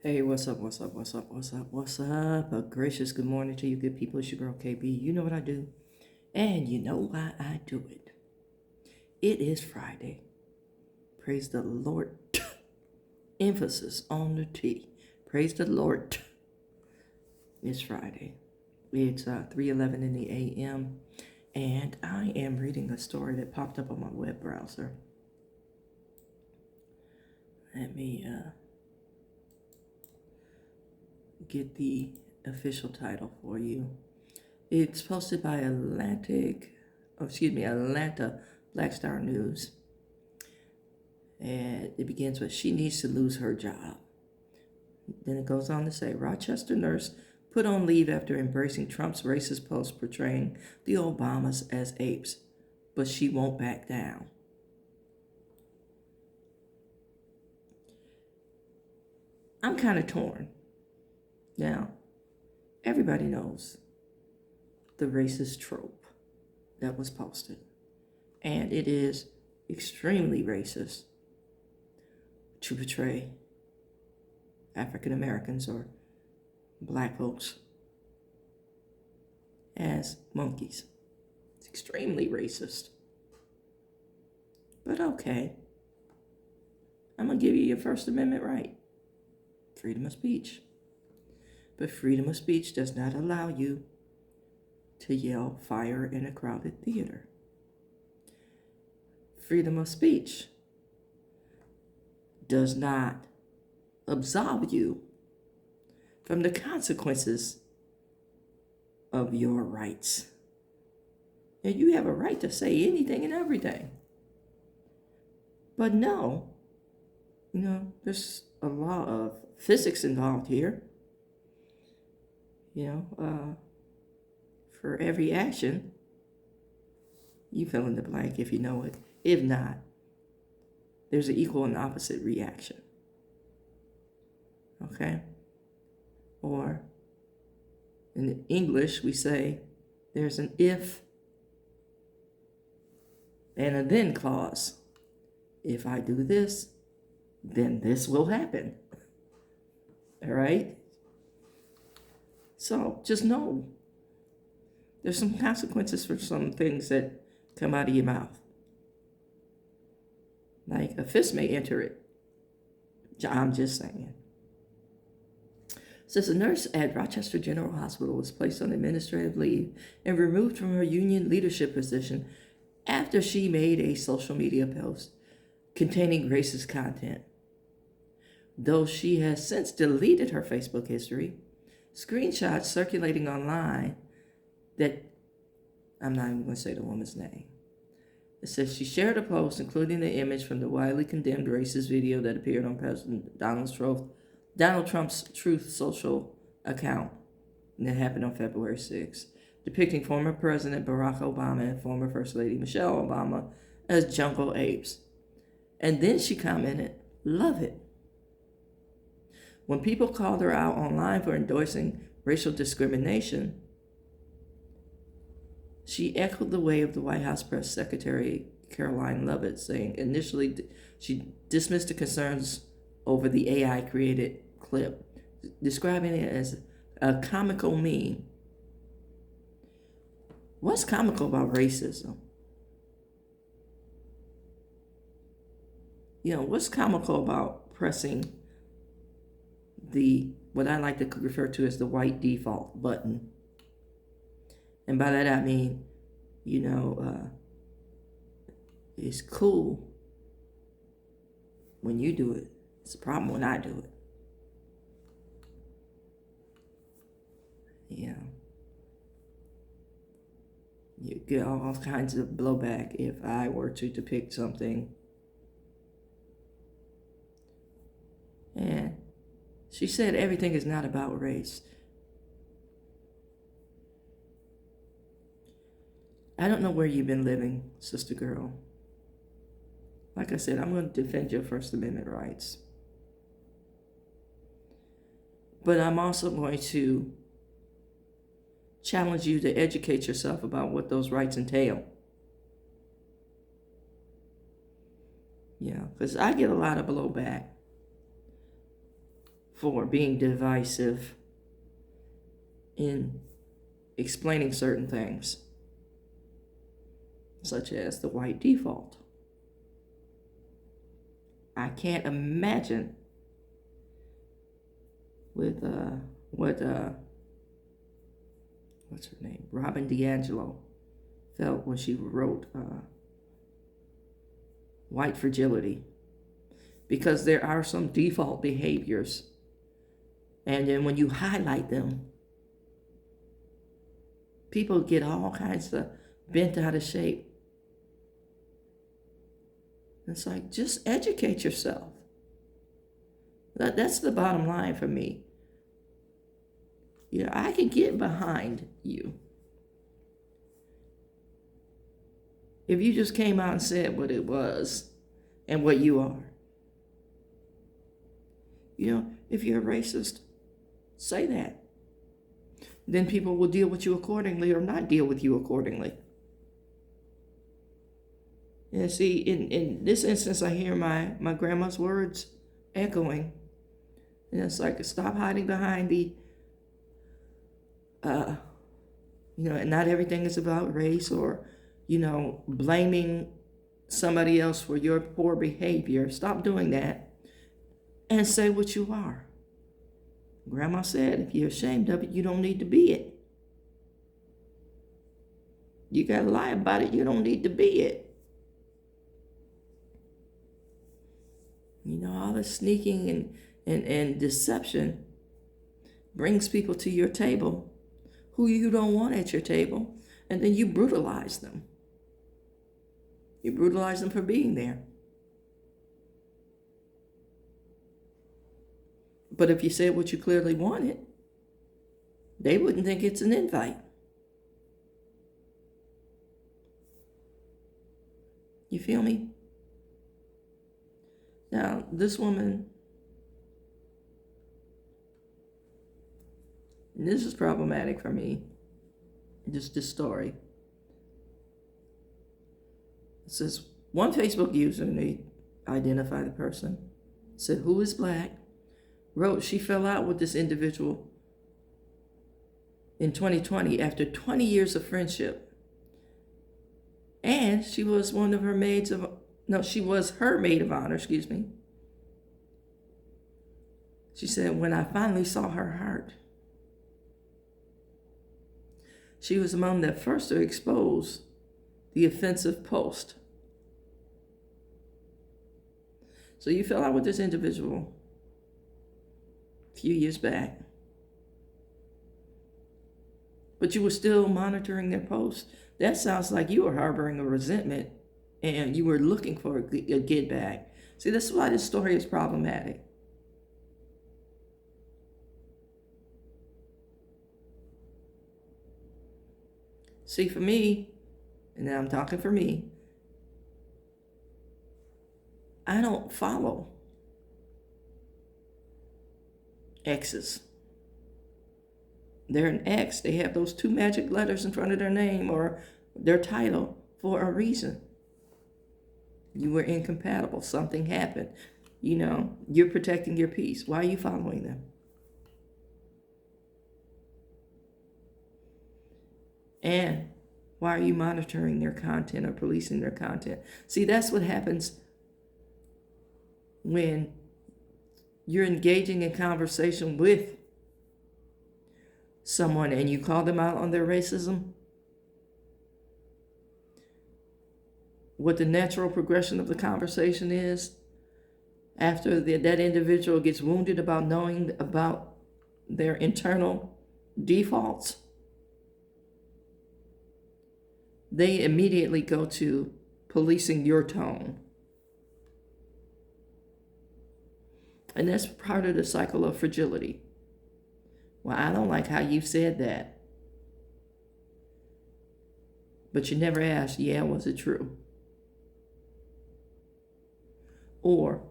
Hey, what's up? What's up? What's up? What's up? What's up? A gracious good morning to you, good people. It's your girl KB. You know what I do, and you know why I do it. It is Friday. Praise the Lord. Emphasis on the T. Praise the Lord. It's Friday. It's 3:11 in the a.m. and I am reading a story that popped up on my web browser. Let me get the official title for you. It's posted by Atlanta Black Star News. And it begins with, she needs to lose her job. Then it goes on to say, Rochester nurse put on leave after embracing Trump's racist post portraying the Obamas as apes, but she won't back down. I'm kind of torn. Now, everybody knows the racist trope that was posted, and it is extremely racist to portray African Americans or black folks as monkeys. It's extremely racist. But okay, I'm going to give you your First Amendment right. Freedom of speech. But freedom of speech does not allow you to yell fire in a crowded theater. Freedom of speech does not absolve you from the consequences of your rights. And you have a right to say anything and everything. But no, there's a lot of physics involved here. For every action, you fill in the blank if you know it. If not, there's an equal and opposite reaction. Okay? Or in English, we say there's an if and a then clause. If I do this, then this will happen. All right? So just know there's some consequences for some things that come out of your mouth. Like a fist may enter it. I'm just saying. Says a nurse at Rochester General Hospital was placed on administrative leave and removed from her union leadership position after she made a social media post containing racist content. Though she has since deleted her Facebook history, screenshots circulating online that, I'm not even going to say the woman's name. It says she shared a post including the image from the widely condemned racist video that appeared on President Donald Trump's Truth Social account, and that happened on February 6th, depicting former President Barack Obama and former First Lady Michelle Obama as jungle apes. And then she commented, "Love it." When people called her out online for endorsing racial discrimination, she echoed the way of the White House Press Secretary Caroline Leavitt, saying initially she dismissed the concerns over the AI-created clip, describing it as a comical meme. What's comical about racism? What's comical about pressing what I like to refer to as the white default button? And by that I mean, it's cool when you do it. It's a problem when I do it. You get all kinds of blowback if I were to depict something. And she said everything is not about race. I don't know where you've been living, sister girl. Like I said, I'm going to defend your First Amendment rights. But I'm also going to challenge you to educate yourself about what those rights entail. Because I get a lot of blowback for being divisive in explaining certain things, such as the white default. I can't imagine with what's her name, Robin DiAngelo, felt when she wrote White Fragility, because there are some default behaviors, and then when you highlight them, people get all kinds of bent out of shape. It's like, just educate yourself. That's the bottom line for me. You know, I can get behind you if you just came out and said what it was and what you are. You know, if you're a racist, say that. Then people will deal with you accordingly or not deal with you accordingly. And see, in this instance, I hear my grandma's words echoing. And it's like, stop hiding behind the, and not everything is about race, or, blaming somebody else for your poor behavior. Stop doing that and say what you are. Grandma said, if you're ashamed of it, you don't need to be it. You got to lie about it, you don't need to be it. All the sneaking and deception brings people to your table who you don't want at your table, and then you brutalize them. You brutalize them for being there. But if you said what you clearly wanted, they wouldn't think it's an invite. You feel me? Now, this woman, this is problematic for me, just this story. It says, one Facebook user, and they identify the person, said, who is black, wrote she fell out with this individual in 2020 after 20 years of friendship. And she was one of her maids of, she was her maid of honor, excuse me. She said, when I finally saw her heart, she was among the first to expose the offensive post. So you fell out with this individual a few years back, but you were still monitoring their posts. That sounds like you were harboring a resentment and you were looking for a get back. See, that's why this story is problematic. See, for me, and now I'm talking for me, I don't follow exes. They're an ex. They have those two magic letters in front of their name or their title for a reason. You were incompatible. Something happened. You're protecting your peace. Why are you following them? And why are you monitoring their content or policing their content? See, that's what happens when you're engaging in conversation with someone and you call them out on their racism. What the natural progression of the conversation is, after that individual gets wounded about knowing about their internal defaults, they immediately go to policing your tone. And that's part of the cycle of fragility. Well, I don't like how you said that. But you never asked, was it true? Or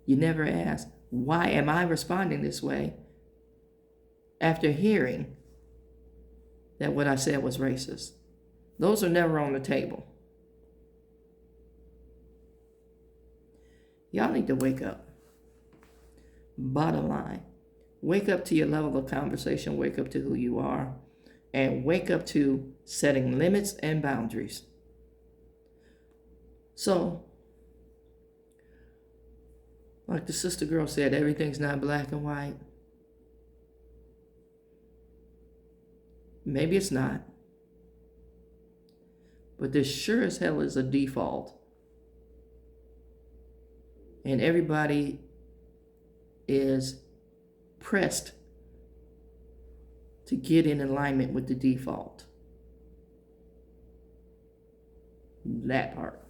you never asked, why am I responding this way after hearing that what I said was racist? Those are never on the table. Y'all need to wake up. Bottom line. Wake up to your level of conversation, wake up to who you are, and wake up to setting limits and boundaries. So, like the sister girl said, everything's not black and white. Maybe it's not. But there sure as hell is a default. And everybody is pressed to get in alignment with the default. That part.